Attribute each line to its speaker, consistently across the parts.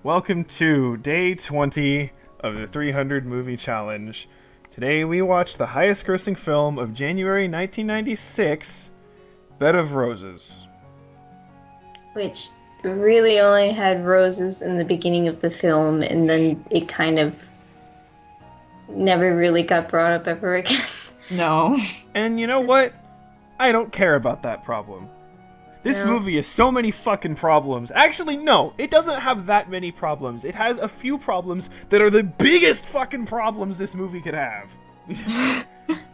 Speaker 1: Welcome to day 20 of the 300 movie challenge. Today we watched the highest grossing film of January 1996, Bed of Roses.
Speaker 2: Which really only had roses in the beginning of the film, and then it kind of never really got brought up ever again.
Speaker 3: No.
Speaker 1: And you know what? I don't care about that problem. This movie has so many fucking problems. Actually, no, it doesn't have that many problems. It has a few problems that are the biggest fucking problems this movie could have.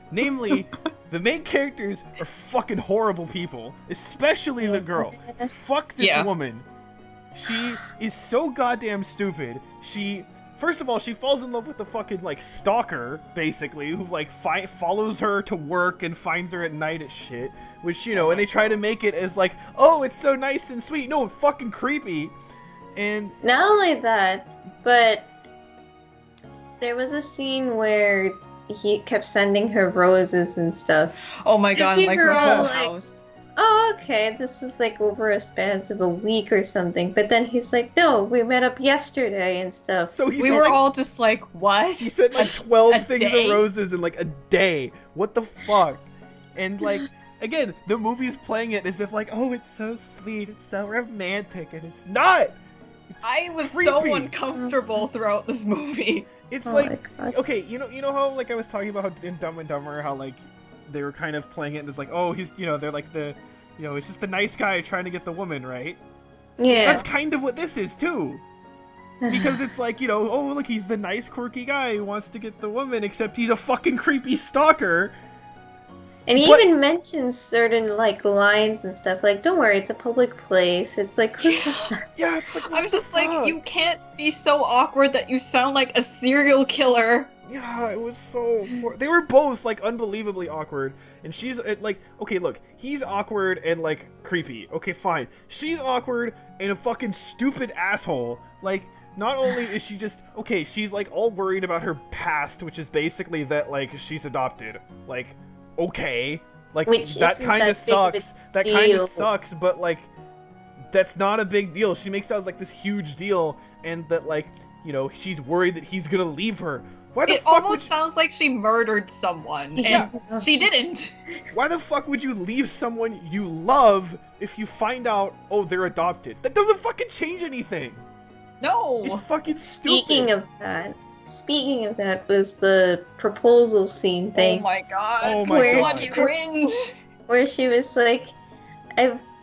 Speaker 1: Namely, the main characters are fucking horrible people, especially the girl. Fuck this woman. She is so goddamn stupid. First of all, she falls in love with the fucking, stalker, basically, who, follows her to work and finds her at night at shit. Which, and they try to make it as, oh, it's so nice and sweet. No, fucking creepy. And...
Speaker 2: Not only that, but there was a scene where he kept sending her roses and stuff.
Speaker 3: Oh my god, like her whole house.
Speaker 2: Oh, okay, this was over a span of a week or something. But then he's like, no, we met up yesterday and stuff.
Speaker 1: So
Speaker 3: we were all just like, what?
Speaker 1: He sent 12 things of roses in a day. What the fuck? And again, the movie's playing it as if oh, it's so sweet, it's so romantic, and it's not!
Speaker 3: I was
Speaker 1: creepy.
Speaker 3: So uncomfortable throughout this movie.
Speaker 1: It's okay, you know how I was talking about how in Dumb and Dumber, how they were kind of playing it as oh, he's, they're the, it's just the nice guy trying to get the woman, right?
Speaker 2: Yeah.
Speaker 1: That's kind of what this is, too. Because it's oh, look, he's the nice, quirky guy who wants to get the woman, except he's a fucking creepy stalker.
Speaker 2: And he even mentions certain, lines and stuff, don't worry, it's a public place. It's who says that?
Speaker 1: Yeah, it's
Speaker 3: I'm just you can't be so awkward that you sound like a serial killer.
Speaker 1: Yeah, it was so... They were both, unbelievably awkward. And she's, okay, look. He's awkward and, creepy. Okay, fine. She's awkward and a fucking stupid asshole. Not only is she just... Okay, she's, all worried about her past, which is basically that, she's adopted. Okay. That kind of sucks. That kind of sucks, but, that's not a big deal. She makes it out as, this huge deal, and that, she's worried that he's gonna leave her.
Speaker 3: It almost sounds like she murdered someone, and she didn't.
Speaker 1: Why the fuck would you leave someone you love if you find out, oh, they're adopted? That doesn't fucking change anything.
Speaker 3: No.
Speaker 1: It's fucking stupid.
Speaker 2: Speaking of that was the proposal scene thing.
Speaker 3: Oh my god.
Speaker 1: Oh my god.
Speaker 3: Much cringe.
Speaker 2: Where she was like,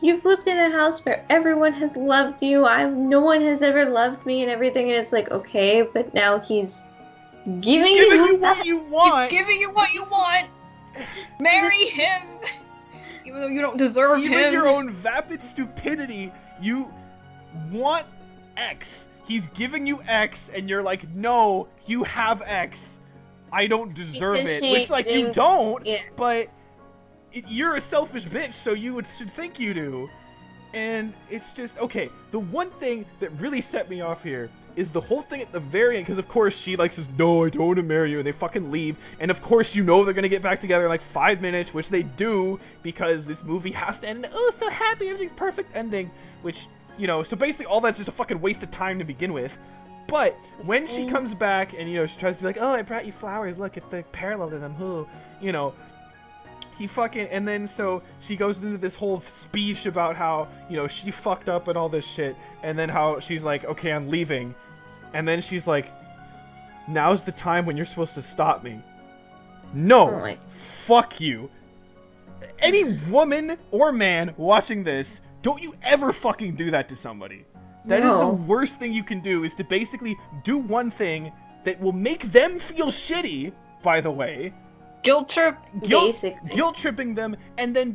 Speaker 2: you've lived in a house where everyone has loved you. No one has ever loved me and everything. And it's okay, but now he's giving you
Speaker 1: what you want.
Speaker 3: He's giving you what you want. Marry him. Even though you don't deserve him.
Speaker 1: Even your own vapid stupidity, you want X. He's giving you X, and you're no, you have X. I don't deserve it. Which, you don't, but you're a selfish bitch, so you should think you do. And it's just, okay, the one thing that really set me off here is the whole thing at the very end, because of course she says, no, I don't want to marry you, and they fucking leave, and of course they're gonna get back together in 5 minutes, which they do, because this movie has to end, oh, so happy, everything's perfect ending, which, so basically all that's just a fucking waste of time to begin with. But when she comes back and, she tries to be oh, I brought you flowers, look at the parallelism, who, he fucking, and then so she goes into this whole speech about how, she fucked up and all this shit, and then how she's okay, I'm leaving, and then she's now's the time when you're supposed to stop me. No, fuck you. Any woman or man watching this, don't you ever fucking do that to somebody. That is the worst thing you can do, is to basically do one thing that will make them feel shitty, by the way.
Speaker 3: Guilt
Speaker 1: tripping them, and then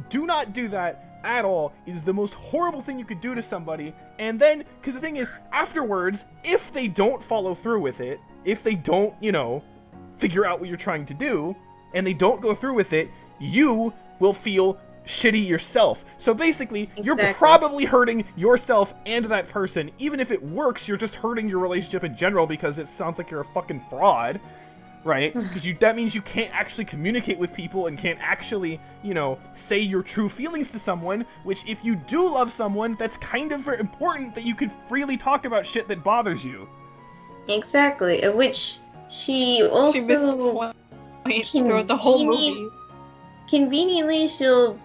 Speaker 1: do not do that at all. It is the most horrible thing you could do to somebody. And then, because the thing is, afterwards, if they don't follow through with it, if they don't, figure out what you're trying to do, and they don't go through with it, you will feel shitty yourself. So basically, you're probably hurting yourself and that person. Even if it works, you're just hurting your relationship in general, because it sounds like you're a fucking fraud. right? Because that means you can't actually communicate with people and can't actually, you know, say your true feelings to someone, which if you do love someone, that's kind of very important that you can freely talk about shit that bothers you.
Speaker 2: Exactly, which she also...
Speaker 3: She missed the point throughout the whole movie.
Speaker 2: Conveniently, she'll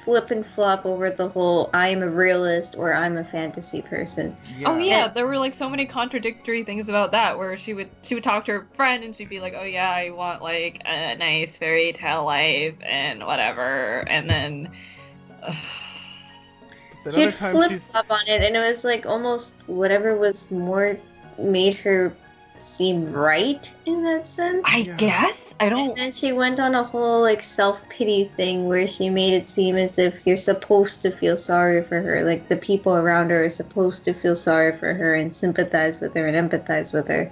Speaker 2: flip and flop over the whole I'm a realist or I'm a fantasy person.
Speaker 1: Yeah.
Speaker 3: Oh yeah, there were like so many contradictory things about that where she would talk to her friend and she'd be like, oh yeah, I want like a nice fairy tale life and whatever, and then
Speaker 2: She'd flip flop on it, and it was like almost whatever was more made her seem right in that sense.
Speaker 3: I guess I don't.
Speaker 2: And then she went on a whole like self-pity thing where she made it seem as if you're supposed to feel sorry for her, like the people around her are supposed to feel sorry for her and sympathize with her and empathize with her.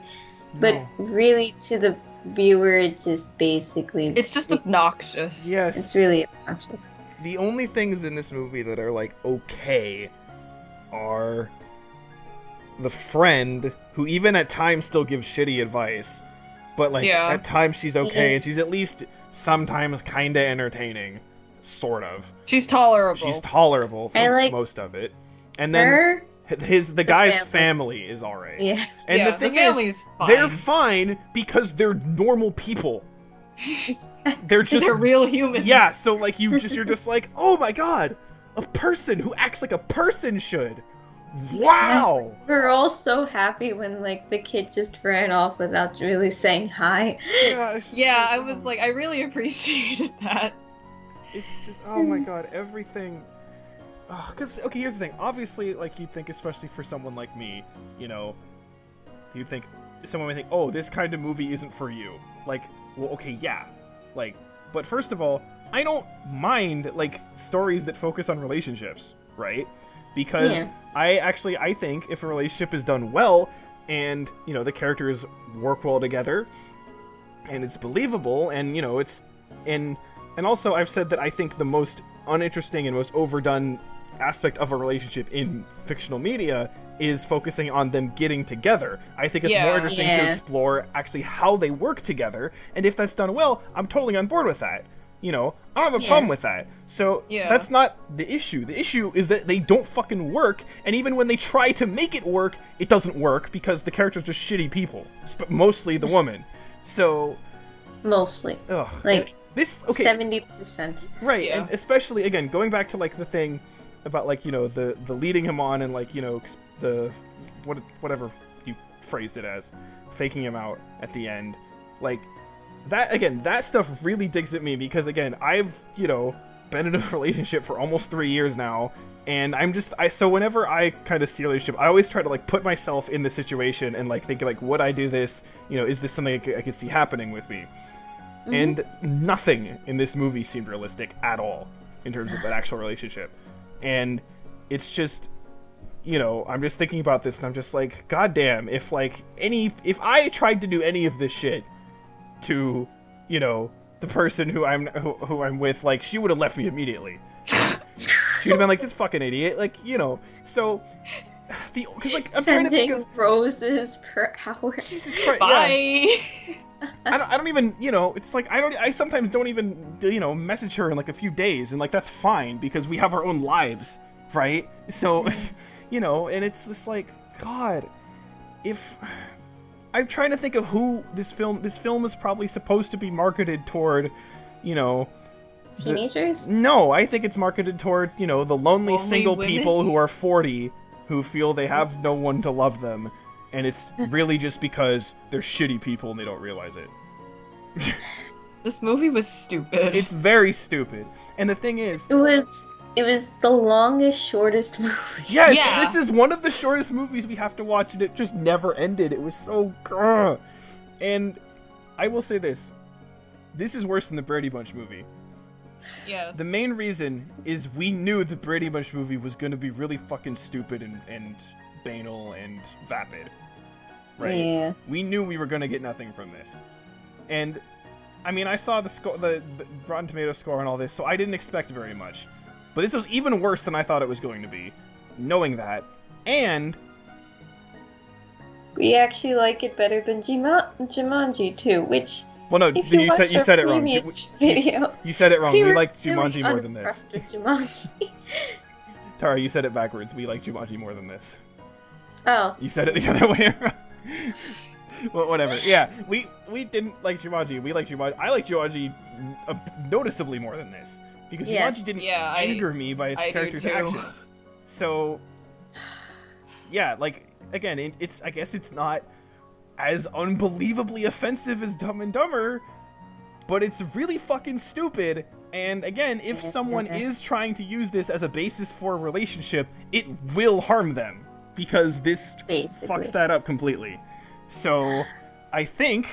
Speaker 2: But really, to the viewer, it just basically...
Speaker 3: It's just obnoxious.
Speaker 1: Yes.
Speaker 2: It's really obnoxious.
Speaker 1: The only things in this movie that are like okay are the friend who even at times still gives shitty advice, but like at times she's okay and she's at least sometimes kind of entertaining, sort of.
Speaker 3: She's tolerable.
Speaker 1: She's tolerable for most of it. And then the guy's family is alright.
Speaker 2: Yeah.
Speaker 1: And the thing is, they're fine because they're normal people. They're
Speaker 3: real humans.
Speaker 1: Yeah, so like you're just like, oh my god, a person who acts like a person should. Wow.
Speaker 2: We're all so happy when like the kid just ran off without really saying hi.
Speaker 1: Yeah,
Speaker 3: I was like, I really appreciated that.
Speaker 1: It's just, oh my god, everything. Because okay, here's the thing. Obviously, like you'd think, especially for someone like me, you know, you'd think someone might think, oh, this kind of movie isn't for you. Like, well, okay, yeah, like, but first of all, I don't mind like stories that focus on relationships, right? Because I think if a relationship is done well and, you know, the characters work well together and it's believable and, you know, it's and also I've said that I think the most uninteresting and most overdone aspect of a relationship in fictional media is focusing on them getting together. I think it's more interesting to explore actually how they work together, and if that's done well, I'm totally on board with that. You know, I don't have a problem with that. So that's not the issue. The issue is that they don't fucking work, and even when they try to make it work, it doesn't work because the characters are just shitty people. Mostly the woman. So
Speaker 2: mostly.
Speaker 1: Ugh.
Speaker 2: Like
Speaker 1: this
Speaker 2: 70%.
Speaker 1: Right, and especially again going back to like the thing about like, you know, the leading him on and like, you know, the whatever you phrased it as, faking him out at the end. Like that, again, that stuff really digs at me because, again, I've, you know, been in a relationship for almost 3 years now, and so whenever I kind of see a relationship, I always try to, like, put myself in the situation and, like, think, like, would I do this? You know, is this something I could see happening with me? Mm-hmm. And nothing in this movie seemed realistic at all in terms of an actual relationship. And it's just, you know, I'm just thinking about this, and I'm just like, goddamn, if I tried to do any of this shit to, you know, the person who I'm with, like, she would have left me immediately. She would have been like, this fucking idiot, like, you know. So because like I'm trying to think of
Speaker 2: roses per hour.
Speaker 1: Jesus Christ!
Speaker 3: Bye.
Speaker 1: Yeah. I don't even, you know, it's like I sometimes don't even, you know, message her in like a few days, and like that's fine because we have our own lives, right? So, you know, and it's just like, God, if. I'm trying to think of who this film is probably supposed to be marketed toward, you know...
Speaker 2: Teenagers?
Speaker 1: No, I think it's marketed toward, you know, the lonely single
Speaker 3: women?
Speaker 1: people who are 40 who feel they have no one to love them, and it's really just because they're shitty people and they don't realize it.
Speaker 3: This movie was stupid.
Speaker 1: It's very stupid. And the thing is...
Speaker 2: It was the longest, shortest movie.
Speaker 1: Yes, this is one of the shortest movies we have to watch, and it just never ended. It was so... And I will say this. This is worse than the Brady Bunch movie.
Speaker 3: Yes.
Speaker 1: The main reason is we knew the Brady Bunch movie was going to be really fucking stupid and banal and vapid. Right?
Speaker 2: Yeah.
Speaker 1: We knew we were going to get nothing from this. And, I mean, I saw the Rotten Tomatoes score and all this, so I didn't expect very much. But this was even worse than I thought it was going to be, knowing that. And
Speaker 2: we actually like it better than Jumanji too, which
Speaker 1: Well, no,
Speaker 2: if you watched
Speaker 1: you
Speaker 2: our
Speaker 1: said it wrong.
Speaker 2: previous video,
Speaker 1: You said it wrong.
Speaker 2: we
Speaker 1: We
Speaker 2: were
Speaker 1: like
Speaker 2: really
Speaker 1: Jumanji more than this.
Speaker 2: unimpressed with Jumanji.
Speaker 1: Tara, you said it backwards. We like Jumanji more than this.
Speaker 2: Oh,
Speaker 1: You said it the other way around. Well, whatever. Yeah, we didn't like Jumanji. We like Jumanji. I like Jumanji noticeably more than this because
Speaker 2: Yes.
Speaker 1: Jumanji didn't
Speaker 3: Yeah,
Speaker 1: anger me by its
Speaker 3: I do
Speaker 1: characters'
Speaker 3: too.
Speaker 1: actions. So, yeah, like again, it's I guess it's not as unbelievably offensive as Dumb and Dumber, but it's really fucking stupid. And again, if someone is trying to use this as a basis for a relationship, it will harm them because this
Speaker 2: Basically.
Speaker 1: fucks that up completely. So, I think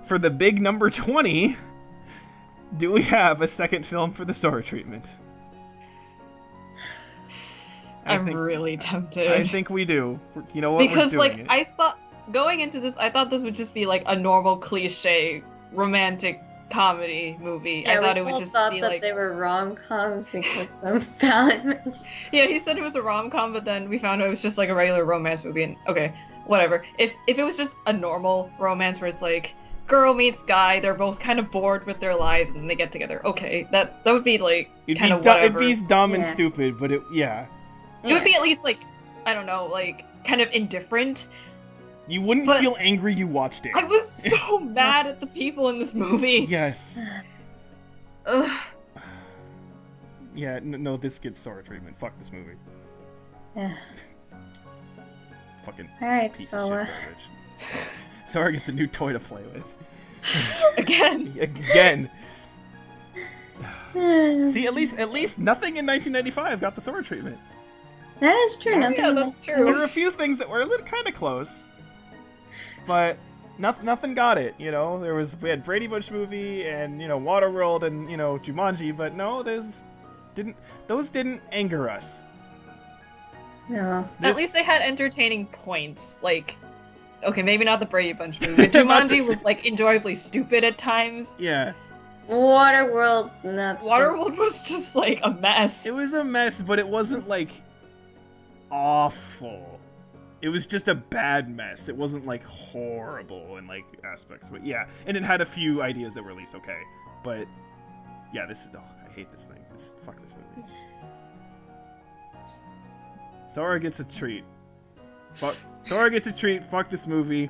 Speaker 1: for the big number 20, do we have a second film for the Sora treatment?
Speaker 3: I'm really tempted.
Speaker 1: I think we do. You know what?
Speaker 3: Because
Speaker 1: we're
Speaker 3: like
Speaker 1: doing it.
Speaker 3: I thought going into this, I thought this would just be like a normal cliche romantic comedy movie.
Speaker 2: yeah,
Speaker 3: I thought
Speaker 2: we
Speaker 3: it would
Speaker 2: all
Speaker 3: just
Speaker 2: thought
Speaker 3: be
Speaker 2: that
Speaker 3: like
Speaker 2: they were rom-coms because of Fallon.
Speaker 3: yeah. He said it was a rom com, but then we found out it was just like a regular romance movie. And okay, whatever. If it was just a normal romance where it's like girl meets guy, they're both kind of bored with their lives, and then they get together. Okay, that would be like kind of whatever.
Speaker 1: It'd be dumb and
Speaker 2: Yeah.
Speaker 1: stupid, but yeah.
Speaker 3: It would be at least like I don't know, like kind of indifferent.
Speaker 1: You wouldn't
Speaker 3: But-
Speaker 1: feel angry you watched it.
Speaker 3: I was so mad at the people in this movie.
Speaker 1: Yes.
Speaker 3: Ugh.
Speaker 1: Yeah, no, this gets Sora treatment. Fuck this movie.
Speaker 2: Yeah.
Speaker 1: Fucking
Speaker 2: Alright,
Speaker 1: piece
Speaker 2: Sora.
Speaker 1: of shit garbage. Sora gets a new toy to play with.
Speaker 3: Again.
Speaker 1: Again. See, at least nothing in 1995 got the Sora treatment.
Speaker 2: That is true.
Speaker 3: Oh,
Speaker 2: Nothing
Speaker 3: yeah,
Speaker 2: in
Speaker 3: that's
Speaker 2: this-
Speaker 3: true.
Speaker 1: There were a few things that were a little kind of close, but nothing got it. You know, we had Brady Bunch movie and Waterworld and Jumanji, but no, those didn't anger us.
Speaker 2: No.
Speaker 3: At
Speaker 1: This-
Speaker 3: least they had entertaining points. Like, okay, maybe not the Brady Bunch movie, but Jumanji was like enjoyably stupid at times.
Speaker 1: Yeah,
Speaker 2: Waterworld, nuts.
Speaker 3: Waterworld was just like a mess.
Speaker 1: it was a mess, but it wasn't like awful. It was just a bad mess. It wasn't like horrible in like aspects, but yeah, and it had a few ideas that were at least okay. But yeah, I hate this thing. Fuck this movie. Sora gets a treat. Sora gets a treat. Fuck this movie.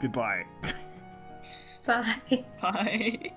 Speaker 1: Goodbye.
Speaker 2: Bye.
Speaker 3: Bye.